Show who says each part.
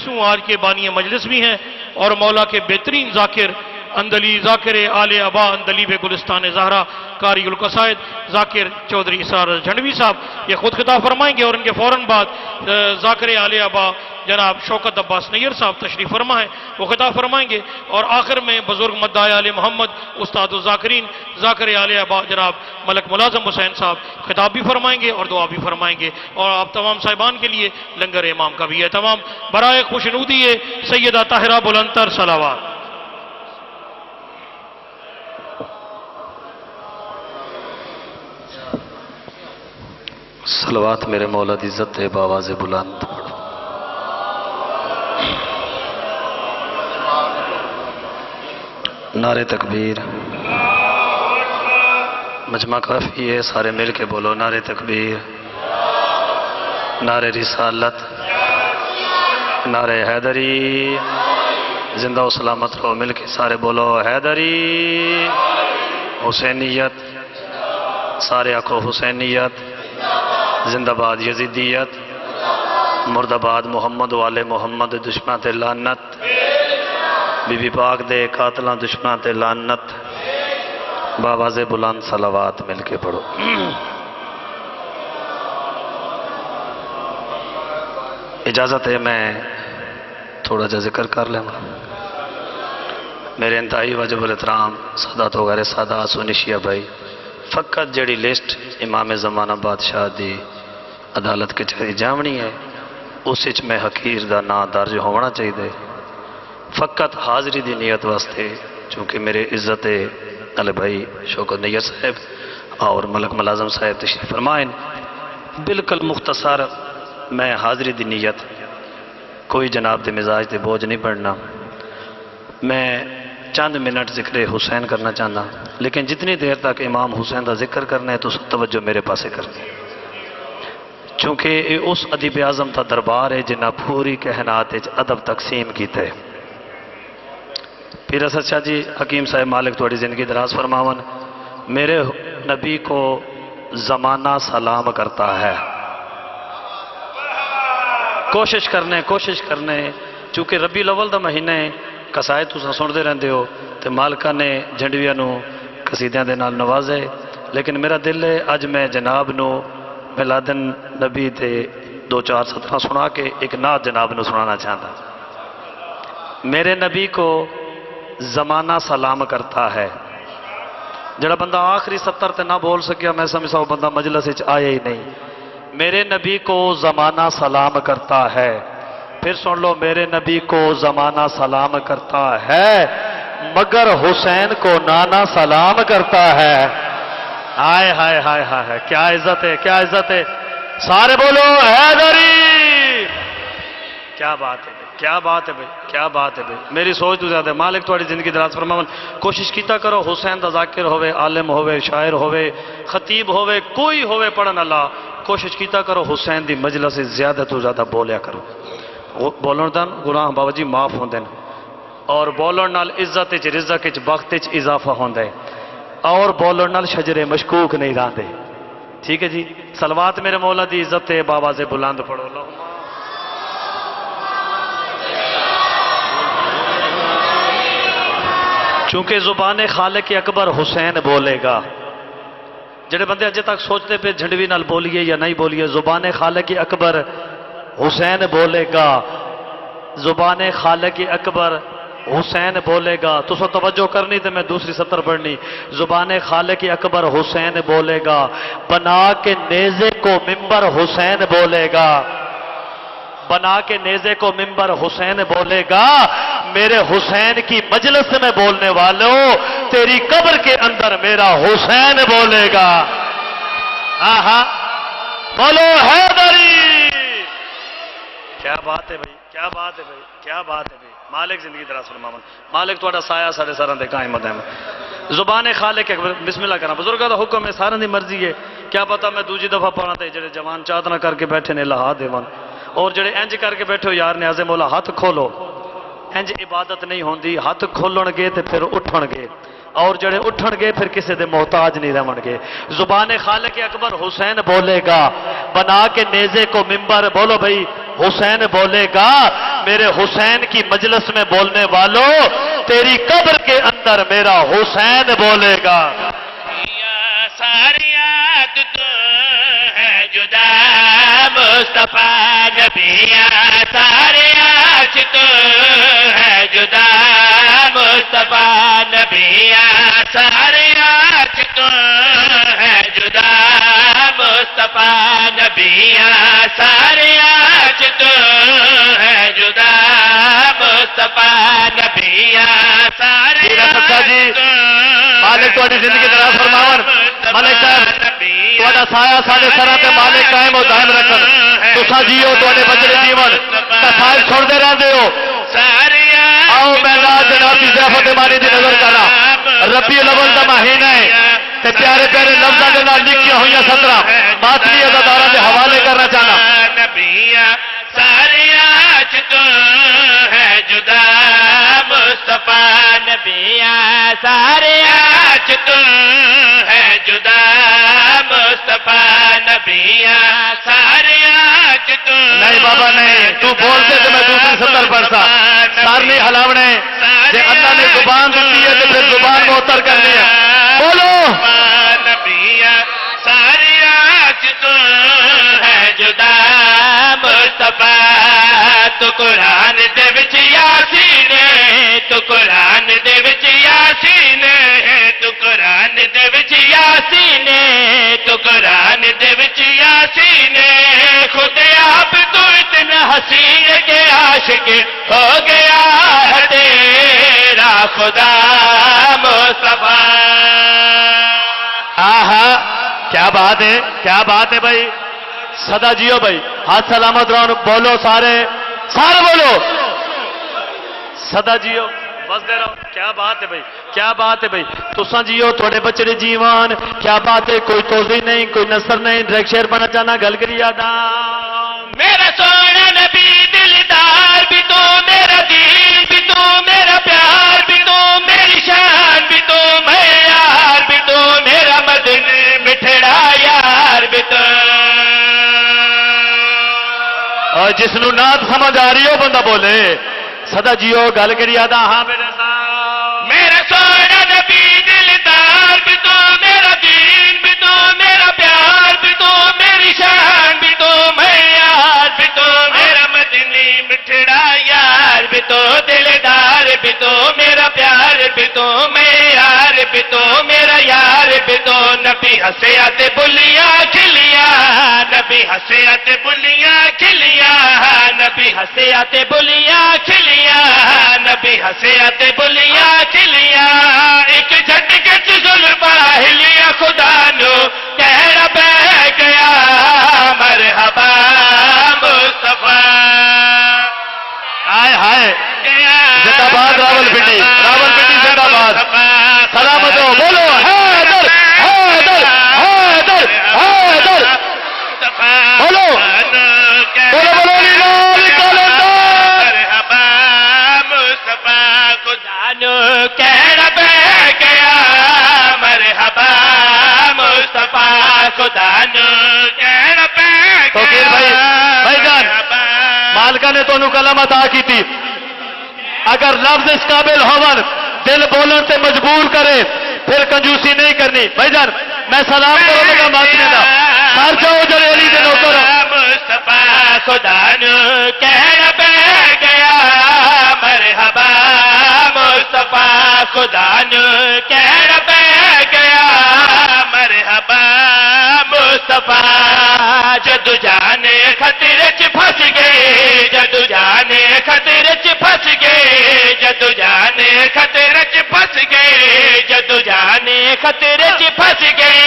Speaker 1: مجلس ہوں، آج کے بانی مجلس بھی ہیں، اور مولا کے بہترین ذاکر اندلی ذاکر آل ابا اندلی بے گلستان زہرا قاری القصائد ذاکر چودھری اسرار جھنڈوی صاحب یہ خود خطاب فرمائیں گے، اور ان کے فوراً بعد ذاکر آل ابا جناب شوکت عباس نیر صاحب تشریف فرما ہے، وہ خطاب فرمائیں گے، اور آخر میں بزرگ مدعی آل محمد استاد الذاکرین ذاکر آل ابا جناب ملک ملازم حسین صاحب خطاب بھی فرمائیں گے اور دعا بھی فرمائیں گے، اور آپ تمام صاحبان کے لیے لنگر امام کا بھی ہے تمام برائے خوشنودی سیدہ طاہرہ بلندتر صلوات۔
Speaker 2: صلوات میرے مولا دی عزت ہے بآواز بلند پڑھو۔ نعرہ تکبیر، مجمع کافی ہے، سارے مل کے بولو نعرہ تکبیر، نعرہ رسالت، نعرہ حیدری، زندہ و سلامت رہو، مل کے سارے بولو حیدری، حسینیت، سارے آکھو حسینیت، زندہ باد یزیدیت، مرد آباد محمد والے محمد، دشمن تے لعنت، بی بی پاک دے قاتلاں دشمن تے لعنت، بآواز بلند صلوات مل کے پڑھو۔ اجازت ہے میں تھوڑا جا ذکر کر لیں۔ میرے انتہائی واجب الاحترام سادات وغیرہ سادات سنشیہ بھائی، فقط جڑی لسٹ امام زمانہ بادشاہ دی عدالت کے چاہی جامنی ہے اس وچ میں حقیر دا نا درج ہونا چاہیے، فقط حاضری دی نیت واسطے، چونکہ میرے عزت علی بھائی شوکت نیر صاحب اور ملک ملازم صاحب تشریف فرمائیں، بالکل مختصر میں حاضری دی نیت، کوئی جناب دے مزاج دے بوجھ نہیں پڑھنا، میں چند منٹ ذکر حسین کرنا چاہنا، لیکن جتنی دیر تک امام حسین دا ذکر کرنا ہے تو سب توجہ میرے پاسے کرنی، چونکہ یہ اس ادیب اعظم تھا دربار ہے جنہ پوری کہنات ادب تقسیم کیتے۔ پیر اسد شاہ جی حکیم صاحب مالک تھوڑی زندگی دراز فرماون، میرے نبی کو زمانہ سلام کرتا ہے، کوشش کرنے چونکہ ربیع الاول دا مہینے قصائد تساں سنتے رہندے ہو تے مالکہ نے جھنڈویاں نو قصیدیاں دے نال نوازے، لیکن میرا دل ہے اج میں جناب نو میلاد نبی تے دو چار سطرہ سنا کے ایک نعت جناب نو سنانا چاہتا۔ میرے نبی کو زمانہ سلام کرتا ہے، جڑا بندہ آخری سطر تے نہ بول سکیا میں سمجھا وہ بندہ مجلس وچ آیا ہی نہیں۔ میرے نبی کو زمانہ سلام کرتا ہے، پھر سن لو میرے نبی کو زمانہ سلام کرتا ہے، مگر حسین کو نانا سلام کرتا ہے۔ ہائے ہائے ہائے ہائے، کیا عزت ہے، کیا عزت ہے، سارے بولو حیدری، کیا بات ہے، کیا بات ہے بھائی، کیا بات ہے بھائی، میری سوچ تو زیادہ ہے۔ مالک تھوڑی زندگی دراز فرماون، کوشش کیتا کرو حسین دا ذاکر ہوئے، عالم ہوئے، شاعر ہوئے، خطیب ہوئے، کوئی ہوئے پڑھن اللہ، کوشش کیتا کرو حسین دی مجلس سے زیادہ تو زیادہ بولیا کرو، بولن دن گناہ بابا جی معاف ہوں دن، اور بولن نال عزت اچ رزق اچ بخت اچ اضافہ ہوں دے، اور بولن نال شجر مشکوک نہیں راندے، ٹھیک ہے جی۔ صلوات میرے مولا دی عزت ہے بابا سے بلند پڑھو۔ چونکہ زبان خالق اکبر حسین بولے گا، جڑے بندے اجے تک سوچتے پہ جھنڈوی نال بولیے یا نہیں بولیے، زبان خالق اکبر حسین بولے گا، زبان خالق اکبر حسین بولے گا، تو سو توجہ کرنی تو میں دوسری سطر پڑھنی، زبان خالق اکبر حسین بولے گا، بنا کے نیزے کو ممبر حسین بولے گا، بنا کے نیزے کو ممبر حسین بولے گا، میرے حسین کی مجلس میں بولنے والوں تیری قبر کے اندر میرا حسین بولے گا۔ آہا بولو حیدری، کیا بات ہے بھائی، کیا بات ہے بھائی، کیا بات ہے بھائی، مالک زندگی دراز فرماون، مالک تھوڑا سایہ ساڑھے سارا دے قائم مدام، زبان خالق اکبر، بسم اللہ کرنا، بزرگاں دا حکم ہے، سارا دی مرضی ہے، کیا پتا میں دوجی دفعہ پڑھنا تے جڑے جوان چاہت نہ کر کے بیٹھے نے لہا دیوان، اور جڑے انج کر کے بیٹھے ہو یار نیازے مولا ہاتھ کھولو، انج عبادت نہیں ہوندی، ہاتھ کھولن گے تے پھر اٹھن گے، اور جڑے اٹھن گے پھر کسی دے محتاج نہیں رہن گے. زبان خالق اکبر حسین بولے گا بنا کے نیزے کو منبر. بولو بھائی حسین بولے گا میرے حسین کی مجلس میں بولنے والوں تیری قبر کے اندر میرا حسین بولے گا.
Speaker 3: ساریات تو ہے جدا مصطفیٰ نبیہ ساریات تو ہے جدا مصطفیٰ نبیہ ساریات تو ہے جدا مصطفیٰ نبیہ ساریات تو ہے جدا مصطفیٰ نبیہ ساریات
Speaker 2: مالک تھوڑی زندگی دراز فرماون. مالک صاحب تھوڑا سایہ سارے سرا تے مالک قائم و دائم رکھن. تساں جیو تھوڑے بچڑے جیون تسائل چھوڑتے رہتے ہو. آؤ میں جناب کی ضیافت مانی دی نظر کرا. ربیع الاول دا مہینہ ہے تے پیارے پیارے لفظاں دے نال لکھیاں ہوئیاں 17 ماتمی عزاداراں دے حوالے کرنا چاہنا.
Speaker 3: ساریات تو ہے جدا مصطفیٰ نبیہ ساریات تو ہے جدا مصطفیٰ نبیہ ساریات تو.
Speaker 2: نہیں بابا نہیں تو بولتے تو میں دوسری 70 پڑھتا. سار نہیں ہلاونے جے اللہ نے زبان دیتی ہے تو پھر زبان معطر کرنی ہے. بولو
Speaker 3: نبیہ ساریات تو ہے جدا مصطفیٰ تو قرآن دے وچ یاسین تو قرآن دے وچ یاسین تو قرآن دے وچ یاسین تو قرآن دے وچ یاسین خود آپ تو اتنا حسین کے عاشق ہو گیا ہے تیرا خدا مصطفیٰ.
Speaker 2: آہا کیا بات ہے کیا بات ہے بھائی. صدا جیو بھائی ہاتھ سلامت رہو. بولو سارے سارے بولو صدا جیو بس دے رہو. کیا بات ہے بھائی کیا بات ہے بھائی. تساں جیو تھوڑے بچڑے جیوان کیا بات ہے. کوئی توضیح نہیں کوئی نثر نہیں. ڈائریکٹ شعر بنا چاہنا گل کری یاد.
Speaker 3: میرا سونا نبی دلدار بھی تو میرا دین بھی تو میرا پیار بھی تو میری شان بھی تو میں یار بھی تو میرا مدن مٹھڑا یار بھی تو.
Speaker 2: اور جس نو نات سمجھ آ رہی ہو بندہ بولے صدا جیو گل کری یاد. ہاں میرے ساتھ
Speaker 3: میرا سونا نبی دلدار بھی تو میرا دین بھی تو میرا پیار بھی تو میری شان بھی تو میں یار بھی تو میرا مدنی مٹھڑا یار بھی تو دلدار بھی تو میرا پیار بھی تو میں یار بھی تو میرا یار بھی تو. نبی ہنسیا تے بلیاں کھلیاں نبی ہنسیا تے بلیاں کھلیاں نبی ہنسیا تے بلیاں کھلیاں نبی ہنسیا تے بلیاں کھلیاں. ایک جھٹکے چ زلفاں ہلیاں خدا نو کہڑا بہ گیا مرحبا مصطفیٰ.
Speaker 2: ہائے ہائے زندہ باد راول پنڈی زندہ باد. سلامت ہو. بولو حیدر حیدر حیدر حیدر. بولو بولو بولو لال کلندر
Speaker 3: مرحبا مصطفیٰ خدا نو کہڑا بہ گیا مرحبا مصطفیٰ خدا نو کہڑا بہ
Speaker 2: تو پھر بھائی جان مالکہ نے تو کلام عطا کی تھی. اگر لفظ اس قابل ہون دل بولن سے مجبور کرے پھر کنجوسی نہیں کرنی. بھائی جان میں سلام کروں لگا مانگنے دا سار جاؤ جریلی دے نوکر.
Speaker 3: مصطفیٰ خدا نو کہڑا بہ گیا مرحبا مصطفیٰ خدا نو کہڑا بہ گیا مرحبا مصطفیٰ. جدو جانے خطرے چ پھنس گئے جدو جانے خطرے چ پھنس گئے جدو جانے خطرے چ پھنس گئے جدو جانے خطرے چ پھنس گئے